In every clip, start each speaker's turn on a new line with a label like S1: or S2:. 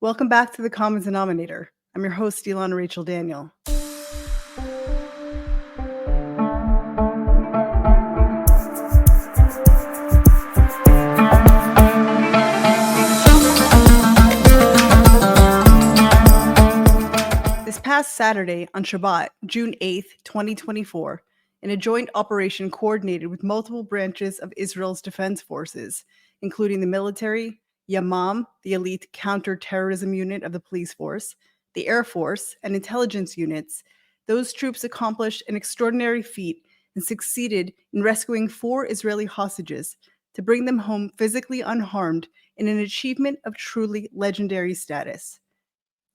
S1: Welcome back to The Common Denominator. I'm your host, Ilana Rachel Daniel. This past Saturday on Shabbat, June 8th, 2024, in a joint operation coordinated with multiple branches of Israel's defense forces, including the military, Yamam, the elite counter-terrorism unit of the police force, the Air Force, and intelligence units, those troops accomplished an extraordinary feat and succeeded in rescuing 4 Israeli hostages to bring them home physically unharmed in an achievement of truly legendary status.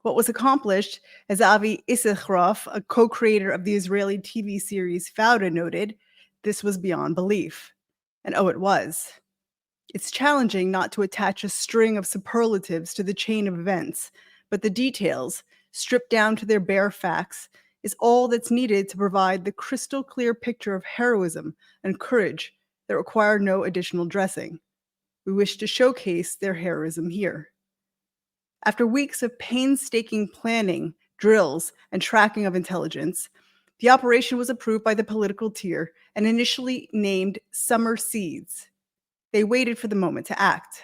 S1: What was accomplished, as Avi Issacharoff, a co-creator of the Israeli TV series Fauda, noted, this was beyond belief. And oh, it was. It's challenging not to attach a string of superlatives to the chain of events, but the details, stripped down to their bare facts, is all that's needed to provide the crystal clear picture of heroism and courage that require no additional dressing. We wish to showcase their heroism here. After weeks of painstaking planning, drills, and tracking of intelligence, the operation was approved by the political tier and initially named Summer Seeds. They waited for the moment to act.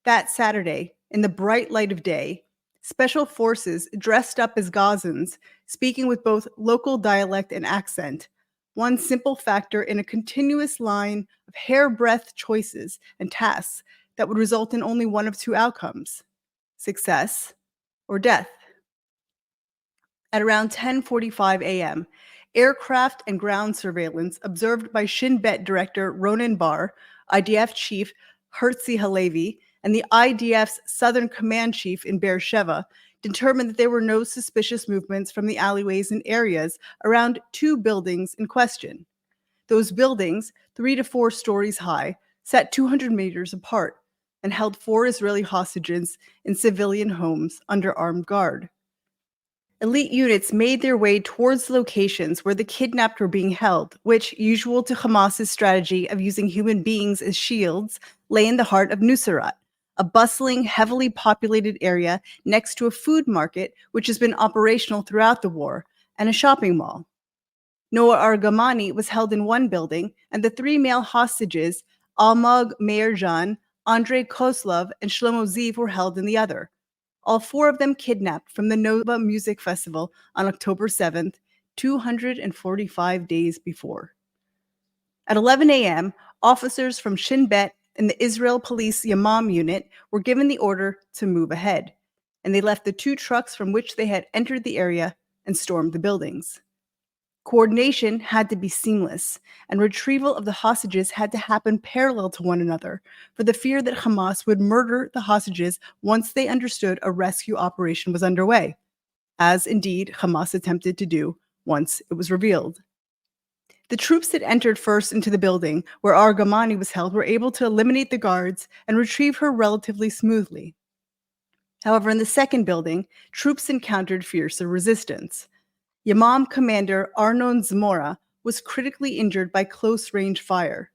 S1: That Saturday, in the bright light of day, special forces dressed up as Gazans, speaking with both local dialect and accent, one simple factor in a continuous line of hairbreadth choices and tasks that would result in only one of 2 outcomes: success or death. At around 10:45 a.m., aircraft and ground surveillance observed by Shin Bet Director Ronen Bar, IDF Chief Herzi Halevi, and the IDF's Southern Command Chief in Beersheba determined that there were no suspicious movements from the alleyways and areas around 2 buildings in question. Those buildings, 3 to 4 stories high, sat 200 meters apart and held 4 Israeli hostages in civilian homes under armed guard. Elite units made their way towards the locations where the kidnapped were being held, which, usual to Hamas's strategy of using human beings as shields, lay in the heart of Nuseirat, a bustling, heavily populated area next to a food market which has been operational throughout the war, and a shopping mall. Noah Argamani was held in one building, and the 3 male hostages, Almog Meirjan, Andrei Kozlov, and Shlomo Ziv, were held in the other. All 4 of them kidnapped from the Nova Music Festival on October 7th, 245 days before. At 11 a.m., officers from Shin Bet and the Israel Police Yamam unit were given the order to move ahead, and they left the 2 trucks from which they had entered the area and stormed the buildings. Coordination had to be seamless, and retrieval of the hostages had to happen parallel to one another, for the fear that Hamas would murder the hostages once they understood a rescue operation was underway, as indeed Hamas attempted to do once it was revealed. The troops that entered first into the building where Argamani was held were able to eliminate the guards and retrieve her relatively smoothly. However, in the second building, troops encountered fiercer resistance. Yamam commander Arnon was critically injured by close-range fire.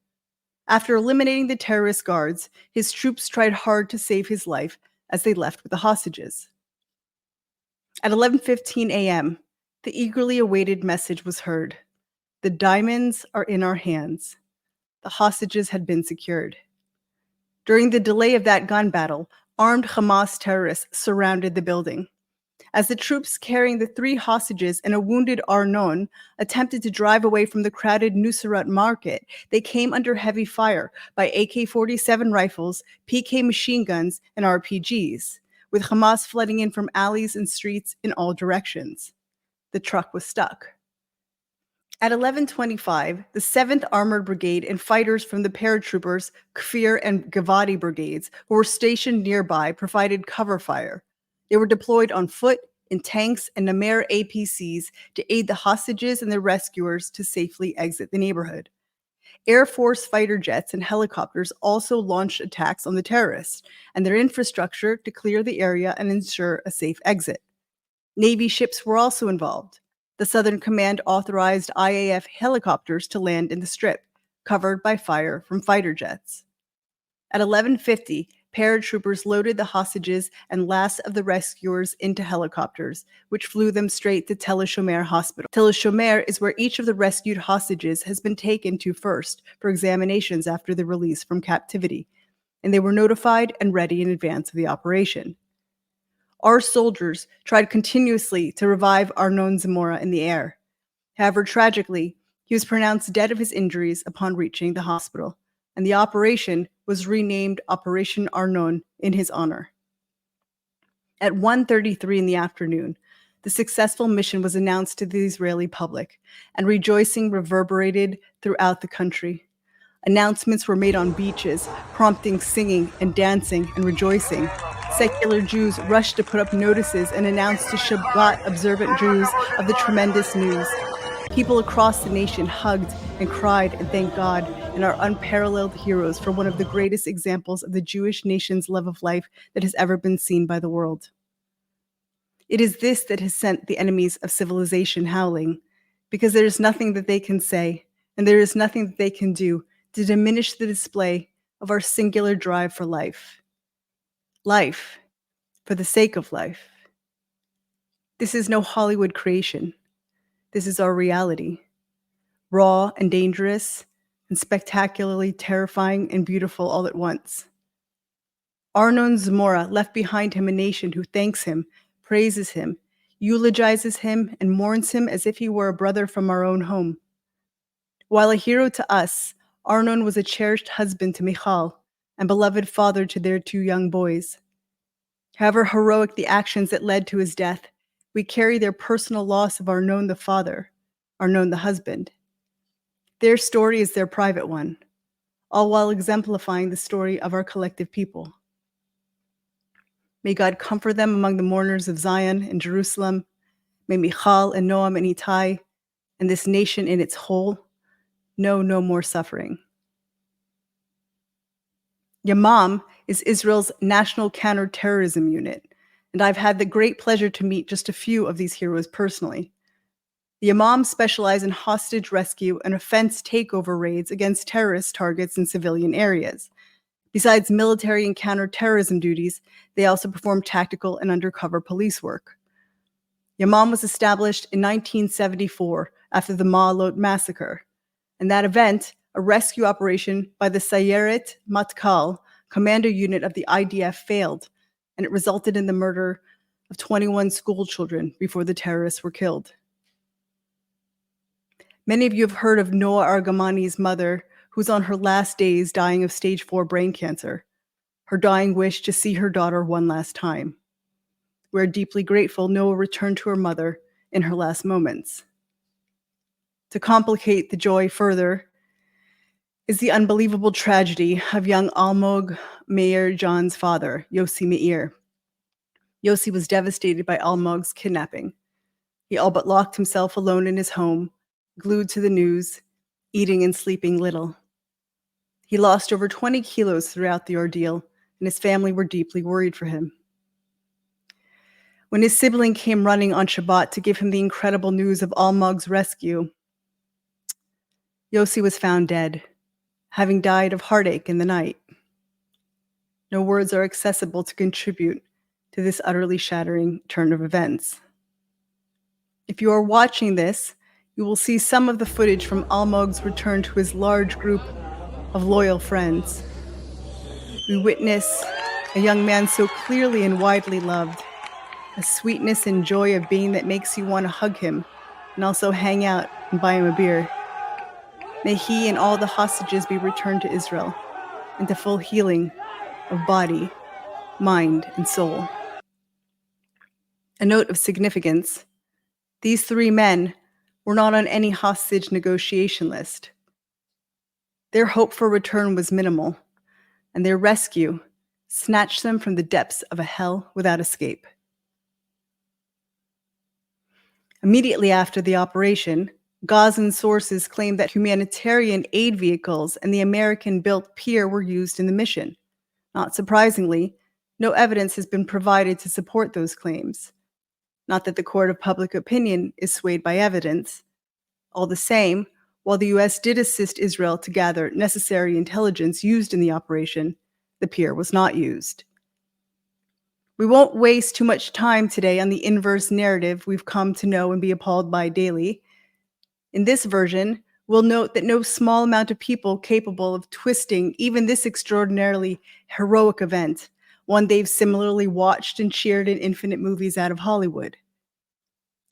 S1: After eliminating the terrorist guards, his troops tried hard to save his life as they left with the hostages. At 11:15 a.m., the eagerly awaited message was heard. The diamonds are in our hands. The hostages had been secured. During the delay of that gun battle, armed Hamas terrorists surrounded the building. As the troops carrying the 3 hostages and a wounded Arnon attempted to drive away from the crowded Nuseirat market, they came under heavy fire by AK-47 rifles, PK machine guns, and RPGs, with Hamas flooding in from alleys and streets in all directions. The truck was stuck. At 11:25, the 7th Armored Brigade and fighters from the paratroopers Kfir and Givati brigades, who were stationed nearby, provided cover fire. They were deployed on foot, in tanks, and Namer APCs to aid the hostages and their rescuers to safely exit the neighborhood. Air Force fighter jets and helicopters also launched attacks on the terrorists and their infrastructure to clear the area and ensure a safe exit. Navy ships were also involved. The Southern Command authorized IAF helicopters to land in the Strip, covered by fire from fighter jets. At 11:50, paratroopers loaded the hostages and last of the rescuers into helicopters, which flew them straight to Tel HaShomer Hospital. Tel HaShomer is where each of the rescued hostages has been taken to first for examinations after the release from captivity, and they were notified and ready in advance of the operation. Our soldiers tried continuously to revive Arnon Zamora in the air. However, tragically, he was pronounced dead of his injuries upon reaching the hospital, and the operation was renamed Operation Arnon in his honor. At 1:33 in the afternoon, the successful mission was announced to the Israeli public, and rejoicing reverberated throughout the country. Announcements were made on beaches, prompting singing and dancing and rejoicing. Secular Jews rushed to put up notices and announce to Shabbat observant Jews of the tremendous news. People across the nation hugged and cried and thanked God and our unparalleled heroes for one of the greatest examples of the Jewish nation's love of life that has ever been seen by the world. It is this that has sent the enemies of civilization howling, because there is nothing that they can say, and there is nothing that they can do to diminish the display of our singular drive for life. Life, for the sake of life. This is no Hollywood creation. This is our reality. Raw and dangerous, and spectacularly terrifying and beautiful all at once. Arnon Zamora left behind him a nation who thanks him, praises him, eulogizes him, and mourns him as if he were a brother from our own home. While a hero to us, Arnon was a cherished husband to Michal and beloved father to their 2 young boys. However heroic the actions that led to his death, we carry their personal loss of Arnon the father, Arnon the husband. Their story is their private one, all while exemplifying the story of our collective people. May God comfort them among the mourners of Zion and Jerusalem. May Michal and Noam and Itai, and this nation in its whole, know no more suffering. Yamam is Israel's national counterterrorism unit, and I've had the great pleasure to meet just a few of these heroes personally. The Yamam specialize in hostage rescue and offense takeover raids against terrorist targets in civilian areas. Besides military and counterterrorism duties, they also perform tactical and undercover police work. Yamam was established in 1974 after the Ma'alot massacre. In that event, a rescue operation by the Sayeret Matkal, commando unit of the IDF, failed, and it resulted in the murder of 21 school children before the terrorists were killed. Many of you have heard of Noah Argamani's mother, who's on her last days dying of stage 4 brain cancer, her dying wish to see her daughter one last time. We're deeply grateful Noah returned to her mother in her last moments. To complicate the joy further is the unbelievable tragedy of young Almog Meir John's father, Yossi Meir. Yossi was devastated by Almog's kidnapping. He all but locked himself alone in his home, glued to the news, eating and sleeping little. He lost over 20 kilos throughout the ordeal, and his family were deeply worried for him. When his sibling came running on Shabbat to give him the incredible news of Almog's rescue, Yossi was found dead, having died of heartache in the night. No words are accessible to contribute to this utterly shattering turn of events. If you are watching this, you will see some of the footage from Almog's return to his large group of loyal friends. We witness a young man so clearly and widely loved, a sweetness and joy of being that makes you want to hug him and also hang out and buy him a beer. May he and all the hostages be returned to Israel and to full healing of body, mind, and soul. A note of significance: these 3 men were not on any hostage negotiation list. Their hope for return was minimal, and their rescue snatched them from the depths of a hell without escape. Immediately after the operation, Gazan sources claimed that humanitarian aid vehicles and the American-built pier were used in the mission. Not surprisingly, no evidence has been provided to support those claims. Not that the court of public opinion is swayed by evidence. All the same, while the U.S. did assist Israel to gather necessary intelligence used in the operation, The pier was not used. We won't waste too much time today on the inverse narrative we've come to know and be appalled by daily. In this version, we'll note that no small amount of people capable of twisting even this extraordinarily heroic event, one they've similarly watched and cheered in infinite movies out of Hollywood.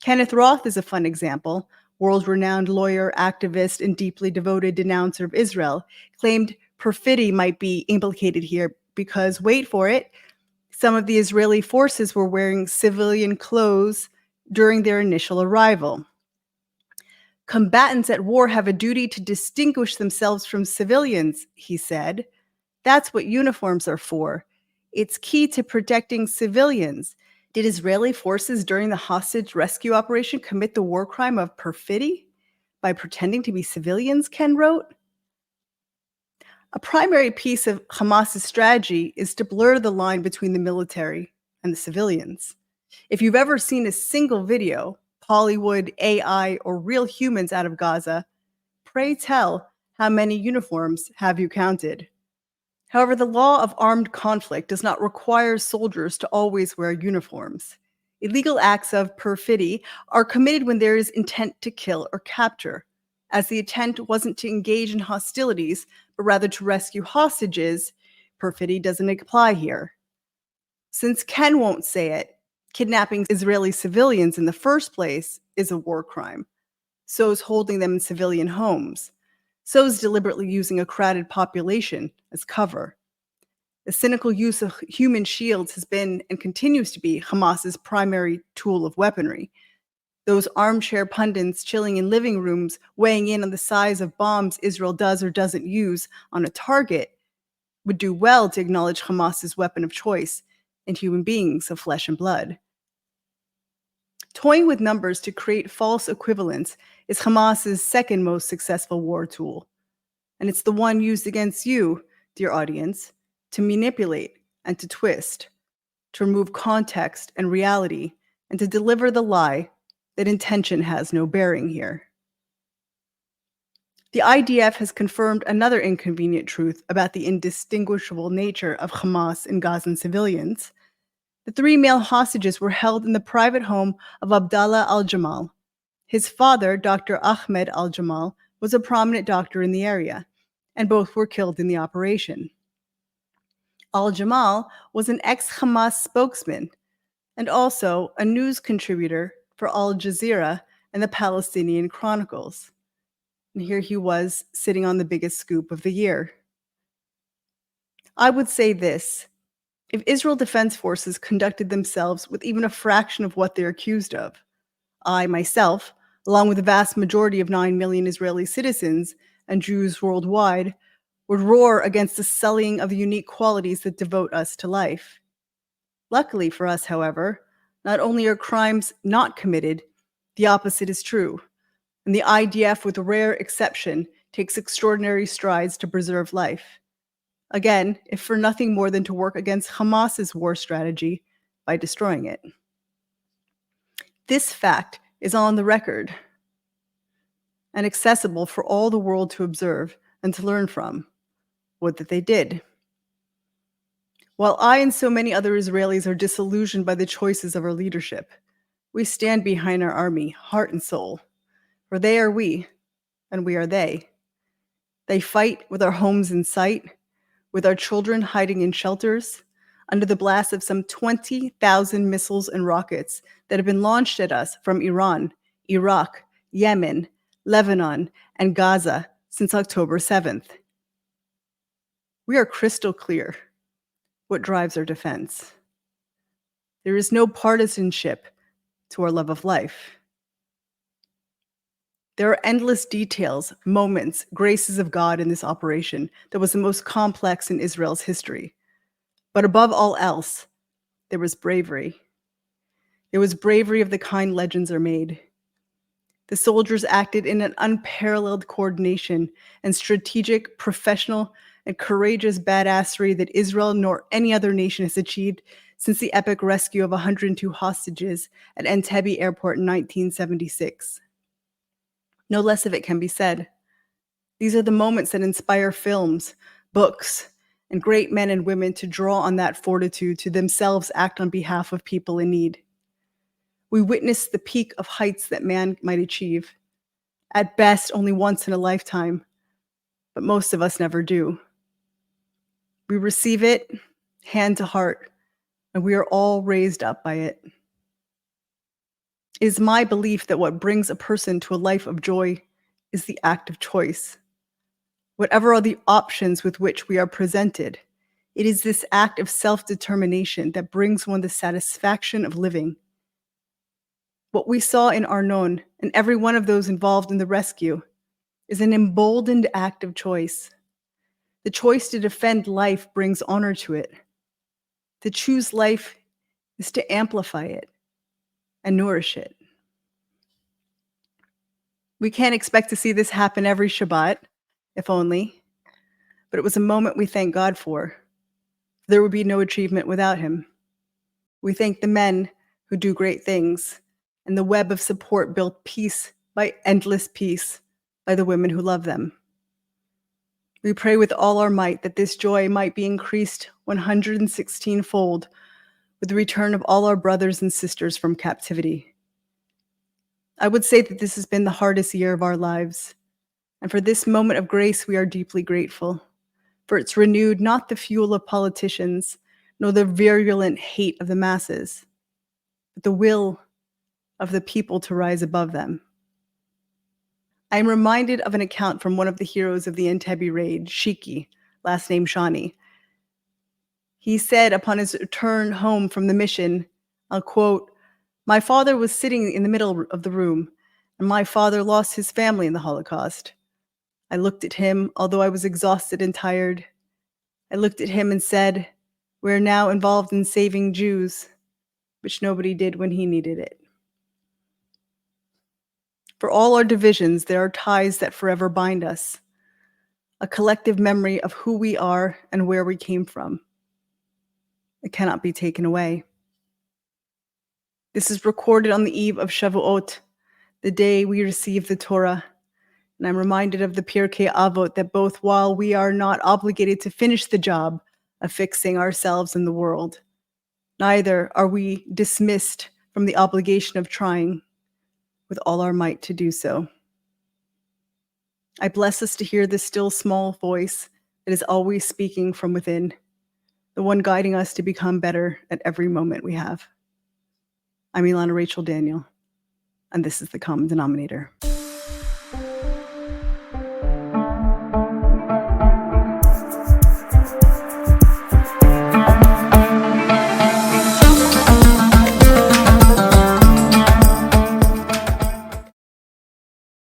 S1: Kenneth Roth is a fun example. World-renowned lawyer, activist, and deeply devoted denouncer of Israel, claimed perfidy might be implicated here because, wait for it, some of the Israeli forces were wearing civilian clothes during their initial arrival. Combatants at war have a duty to distinguish themselves from civilians, he said. That's what uniforms are for. It's key to protecting civilians. Did Israeli forces during the hostage rescue operation commit the war crime of perfidy by pretending to be civilians, Ken wrote? A primary piece of Hamas's strategy is to blur the line between the military and the civilians. If you've ever seen a single video, Hollywood, AI, or real humans out of Gaza, pray tell, how many uniforms have you counted? However, the law of armed conflict does not require soldiers to always wear uniforms. Illegal acts of perfidy are committed when there is intent to kill or capture. As the intent wasn't to engage in hostilities, but rather to rescue hostages, perfidy doesn't apply here. Since Ken won't say it, kidnapping Israeli civilians in the first place is a war crime. So is holding them in civilian homes. So is deliberately using a crowded population as cover. The cynical use of human shields has been and continues to be Hamas's primary tool of weaponry. Those armchair pundits chilling in living rooms, weighing in on the size of bombs Israel does or doesn't use on a target, would do well to acknowledge Hamas's weapon of choice in human beings of flesh and blood. Toying with numbers to create false equivalence is Hamas's second most successful war tool. And it's the one used against you, dear audience, to manipulate and to twist, to remove context and reality, and to deliver the lie that intention has no bearing here. The IDF has confirmed another inconvenient truth about the indistinguishable nature of Hamas and Gazan civilians. The 3 male hostages were held in the private home of Abdallah al-Jamal. His father, Dr. Ahmed al-Jamal, was a prominent doctor in the area, and both were killed in the operation. Al-Jamal was an ex-Hamas spokesman and also a news contributor for Al Jazeera and the Palestinian Chronicles. And here he was sitting on the biggest scoop of the year. I would say this: if Israel Defense Forces conducted themselves with even a fraction of what they're accused of, I myself, along with the vast majority of 9 million Israeli citizens and Jews worldwide, would roar against the sullying of the unique qualities that devote us to life. Luckily for us, however, not only are crimes not committed, the opposite is true, and the IDF, with a rare exception, takes extraordinary strides to preserve life. Again, if for nothing more than to work against Hamas's war strategy by destroying it. This fact is on the record and accessible for all the world to observe and to learn from. What that they did. While I and so many other Israelis are disillusioned by the choices of our leadership, we stand behind our army, heart and soul, for they are we, and we are they. They fight with our homes in sight, with our children hiding in shelters, under the blast of some 20,000 missiles and rockets that have been launched at us from Iran, Iraq, Yemen, Lebanon, and Gaza since October 7th. We are crystal clear what drives our defense. There is no partisanship to our love of life. There are endless details, moments, graces of God in this operation that was the most complex in Israel's history. But above all else, there was bravery. There was bravery of the kind legends are made. The soldiers acted in an unparalleled coordination and strategic, professional, and courageous badassery that Israel nor any other nation has achieved since the epic rescue of 102 hostages at Entebbe Airport in 1976. No less of it can be said. These are the moments that inspire films, books, and great men and women to draw on that fortitude to themselves act on behalf of people in need. We witness the peak of heights that man might achieve, at best only once in a lifetime, but most of us never do. We receive it hand to heart, and we are all raised up by it. It is my belief that what brings a person to a life of joy is the act of choice. Whatever are the options with which we are presented, it is this act of self-determination that brings one the satisfaction of living. What we saw in Arnon and every one of those involved in the rescue is an emboldened act of choice. The choice to defend life brings honor to it. To choose life is to amplify it and nourish it. We can't expect to see this happen every Shabbat, if only, but it was a moment we thank God for. There would be no achievement without him. We thank the men who do great things and the web of support built piece by endless piece by the women who love them. We pray with all our might that this joy might be increased 116-fold with the return of all our brothers and sisters from captivity. I would say that this has been the hardest year of our lives, and for this moment of grace we are deeply grateful, for it's renewed not the fuel of politicians, nor the virulent hate of the masses, but the will of the people to rise above them. I am reminded of an account from one of the heroes of the Entebbe raid, Shiki, last name Shani. He said upon his return home from the mission, I'll quote, "My father was sitting in the middle of the room, and my father lost his family in the Holocaust. I looked at him, although I was exhausted and tired. I looked at him and said, we're now involved in saving Jews, which nobody did when he needed it." For all our divisions, there are ties that forever bind us, a collective memory of who we are and where we came from. It cannot be taken away. This is recorded on the eve of Shavuot, the day we receive the Torah. And I'm reminded of the Pirkei Avot that both while we are not obligated to finish the job of fixing ourselves in the world, neither are we dismissed from the obligation of trying with all our might to do so. I bless us to hear the still small voice that is always speaking from within, the one guiding us to become better at every moment we have. I'm Ilana Rachel Daniel, and this is The Common Denominator.